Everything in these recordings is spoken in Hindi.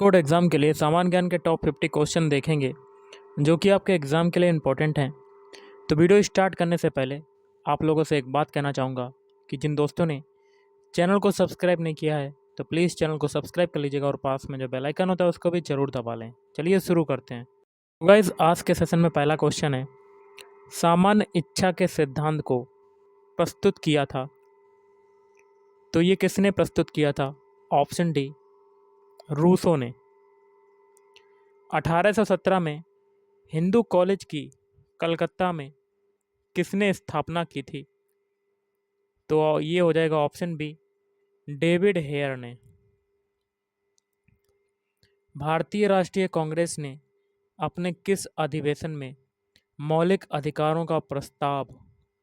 कोड एग्ज़ाम के लिए सामान्य ज्ञान के टॉप 50 क्वेश्चन देखेंगे जो कि आपके एग्ज़ाम के लिए इम्पोर्टेंट हैं। तो वीडियो स्टार्ट करने से पहले आप लोगों से एक बात कहना चाहूँगा कि जिन दोस्तों ने चैनल को सब्सक्राइब नहीं किया है तो प्लीज़ चैनल को सब्सक्राइब कर लीजिएगा और पास में जो बेल आइकन होता है उसको भी ज़रूर दबा लें। चलिए शुरू करते हैं। गाइस, आज के सेशन में पहला क्वेश्चन है, सामान्य इच्छा के सिद्धांत को प्रस्तुत किया था, तो ये किसने प्रस्तुत किया था? ऑप्शन डी, रूसो ने। 1817 में हिंदू कॉलेज की कलकत्ता में किसने स्थापना की थी? तो ये हो जाएगा ऑप्शन बी, डेविड हेयर ने। भारतीय राष्ट्रीय कांग्रेस ने अपने किस अधिवेशन में मौलिक अधिकारों का प्रस्ताव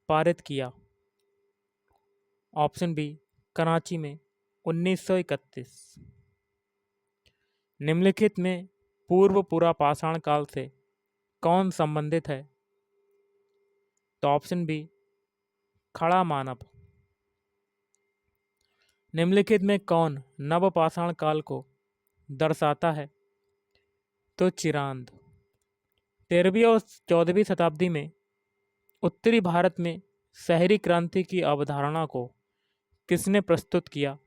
पारित किया? ऑप्शन बी, कराची में 1931। निम्नलिखित में पूर्व पुरापाषाण काल से कौन संबंधित है? तो ऑप्शन बी, खड़ा मानव। निम्नलिखित में कौन नवपाषाण काल को दर्शाता है? तो चिरांद। 13वीं और 14वीं शताब्दी में उत्तरी भारत में शहरी क्रांति की अवधारणा को किसने प्रस्तुत किया?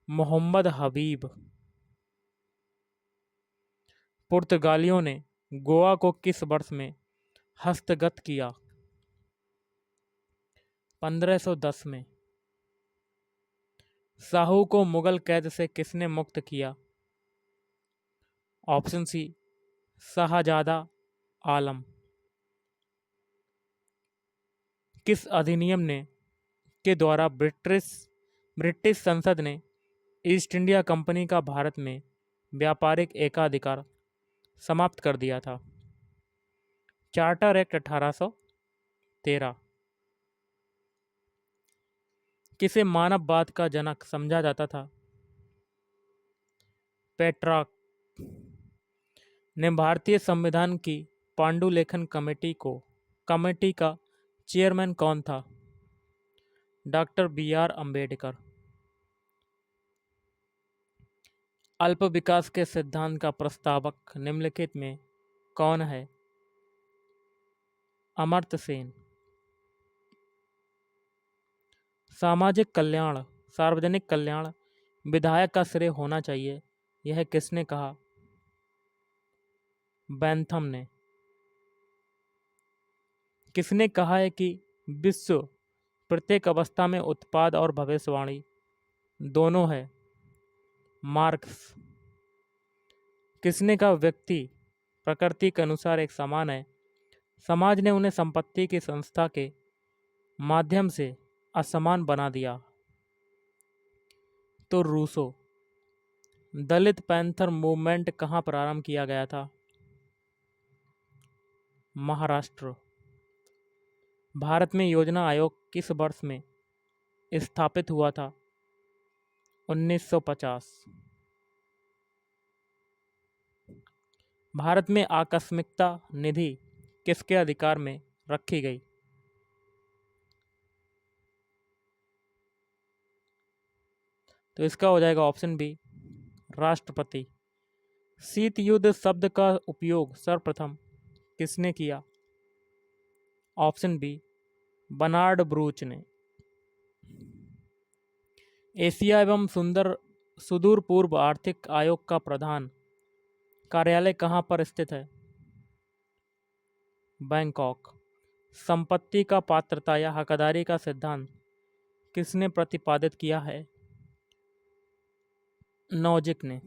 मोहम्मद हबीब। पुर्तगालियों ने गोवा को किस वर्ष में हस्तगत किया? 1510 में। साहू को मुगल कैद से किसने मुक्त किया? ऑप्शन सी, शाहजादा आलम। किस अधिनियम ने के द्वारा ब्रिटिश संसद ने ईस्ट इंडिया कंपनी का भारत में व्यापारिक एकाधिकार समाप्त कर दिया था? Charter act 1813। किसे मानववाद का जनक समझा जाता था? पेट्रार्क ने भारतीय संविधान की पांडुलेखन कमेटी का चेयरमैन कौन था? Doctor B R. अम्बेडकर। अल्प विकास के सिद्धांत का प्रस्तावक निम्नलिखित में कौन है? अमर्त्य सेन। सार्वजनिक कल्याण विधायक का श्रेय होना चाहिए, यह किसने कहा? बैंथम ने। किसने कहा है कि विश्व प्रत्येक अवस्था में उत्पाद और भविष्यवाणी दोनों है? मार्क्स। किसने कहा व्यक्ति प्रकृति के अनुसार एक समान है, समाज ने उन्हें संपत्ति की संस्था के माध्यम से असमान बना दिया? तो रूसो। दलित पैंथर मूवमेंट कहाँ प्रारंभ किया गया था? महाराष्ट्र। भारत में योजना आयोग किस वर्ष में स्थापित हुआ था? 1950। भारत में आकस्मिकता निधि किसके अधिकार में रखी गई? तो इसका हो जाएगा ऑप्शन बी, राष्ट्रपति। शीत युद्ध शब्द का उपयोग सर्वप्रथम किसने किया? ऑप्शन बी, बर्नार्ड ब्रूच ने। एशिया एवं सुदूर पूर्व आर्थिक आयोग का प्रधान कार्यालय कहाँ पर स्थित है? बैंकॉक। संपत्ति का पात्रता या हकदारी का सिद्धांत किसने प्रतिपादित किया है? नॉजिक ने।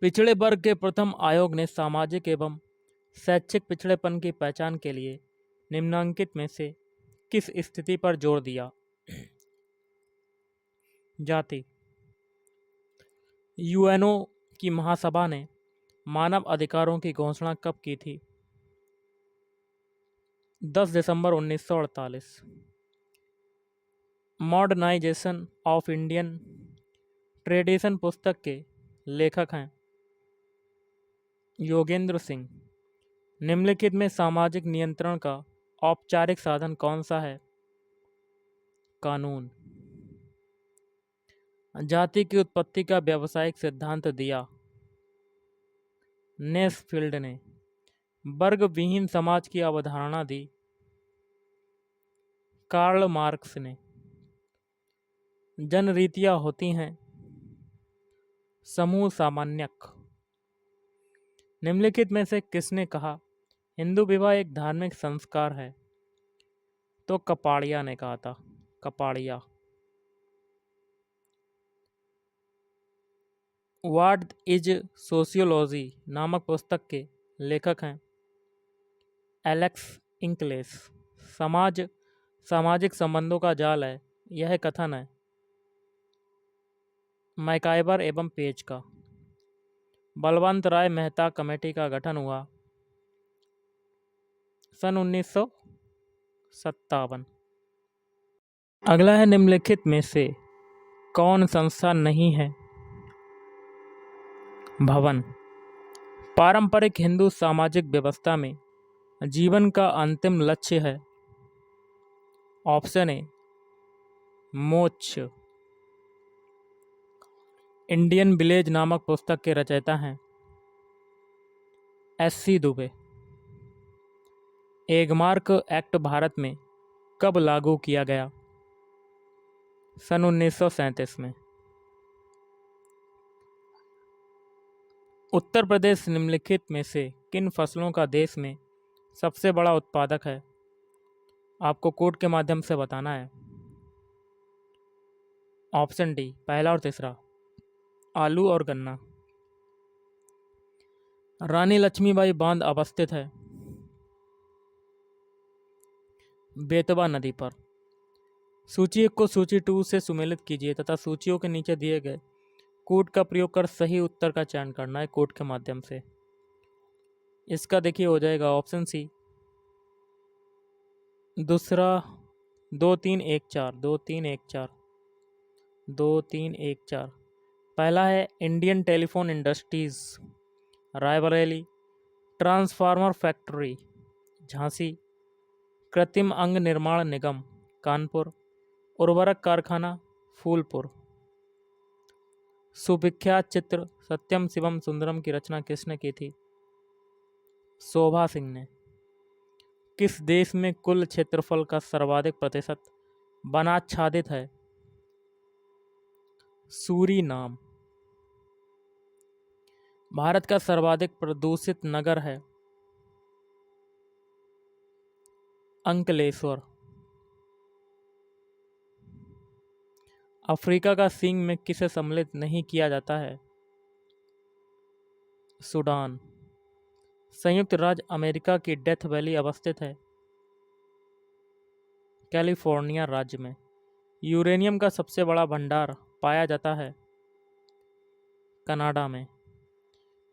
पिछड़े वर्ग के प्रथम आयोग ने सामाजिक एवं शैक्षिक पिछड़ेपन की पहचान के लिए निम्नलिखित में से किस स्थिति पर जोर दिया? जाति। यूएनओ की महासभा ने मानव अधिकारों की घोषणा कब की थी? 10 दिसंबर 1948। मॉडर्नाइजेशन ऑफ इंडियन ट्रेडिशन पुस्तक के लेखक हैं योगेंद्र सिंह। निम्नलिखित में सामाजिक नियंत्रण का औपचारिक साधन कौन सा है? कानून। जाति की उत्पत्ति का व्यावसायिक सिद्धांत दिया? नेसफील्ड ने। वर्ग विहीन समाज की अवधारणा दी? कार्ल मार्क्स ने। जनरीतियां होती हैं? समूह सामान्यक। निम्नलिखित में से किसने कहा हिंदू विवाह एक धार्मिक संस्कार है? तो कपाड़िया ने कहा था। कपाड़िया। व्हाट इज सोशियोलॉजी नामक पुस्तक के लेखक हैं एलेक्स इंक्लेस। समाज सामाजिक संबंधों का जाल है, यह कथन है मैकाइबर एवं पेज का। बलवंत राय मेहता कमेटी का गठन हुआ सन 1957। अगला है निम्नलिखित में से कौन संस्था नहीं है? भवन। पारंपरिक हिंदू सामाजिक व्यवस्था में जीवन का अंतिम लक्ष्य है? ऑप्शन ए मोक्ष। इंडियन विलेज नामक पुस्तक के रचयिता हैं एस.सी. दुबे। एगमार्क एक्ट भारत में कब लागू किया गया? सन 1937 में। उत्तर प्रदेश निम्नलिखित में से किन फसलों का देश में सबसे बड़ा उत्पादक है? आपको कोड के माध्यम से बताना है। ऑप्शन डी पहला और तीसरा, आलू और गन्ना। रानी लक्ष्मीबाई बांध अवस्थित है? बेतवा नदी पर। सूची 1 को सूची 2 से सुमेलित कीजिए तथा सूचियों के नीचे दिए गए कोड का प्रयोग कर सही उत्तर का चयन करना है कोड के माध्यम से। इसका देखिए हो जाएगा ऑप्शन सी दूसरा 2314 2314 2314। पहला है Indian telephone industries Raebareli, transformer factory Jhansi, कृत्रिम अंग निर्माण निगम कानपुर, उर्वरक कारखाना फूलपुर। सुविख्यात चित्र सत्यम शिवम सुंदरम की रचना किसने की थी? शोभा सिंह ने। किस देश में कुल क्षेत्रफल का सर्वाधिक प्रतिशत वनाच्छादित है? सूरीनाम। भारत का सर्वाधिक प्रदूषित नगर है? अंकलेश्वर। अफ्रीका का सींग में किसे सम्मिलित नहीं किया जाता है? सूडान। संयुक्त राज्य अमेरिका की डेथ वैली अवस्थित है? कैलिफोर्निया राज्य में। यूरेनियम का सबसे बड़ा भंडार पाया जाता है? कनाडा में।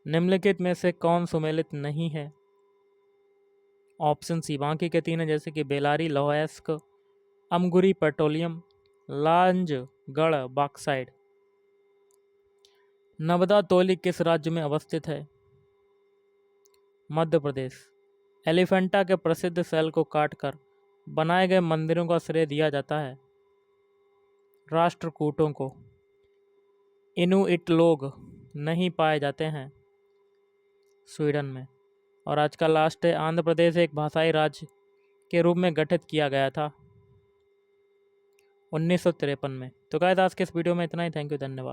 निम्नलिखित में से कौन सुमेलित नहीं है? ऑप्शन सी बाकी के तीन है, जैसे कि बेलारी लोहयस्क, अमगुरी पेट्रोलियम, लांजगढ़ बॉक्साइड। नवदा तोली किस राज्य में अवस्थित है? मध्य प्रदेश। एलिफेंटा के प्रसिद्ध सेल को काटकर बनाए गए मंदिरों का श्रेय दिया जाता है? राष्ट्रकूटों को। इनुइट लोग नहीं पाए जाते हैं? स्वीडन में। और आज का लास्ट है, आंध्र प्रदेश एक भाषाई राज्य के रूप में गठित किया गया था 1953 में। तो गाइस आज के इस वीडियो में इतना ही। थैंक यू, धन्यवाद।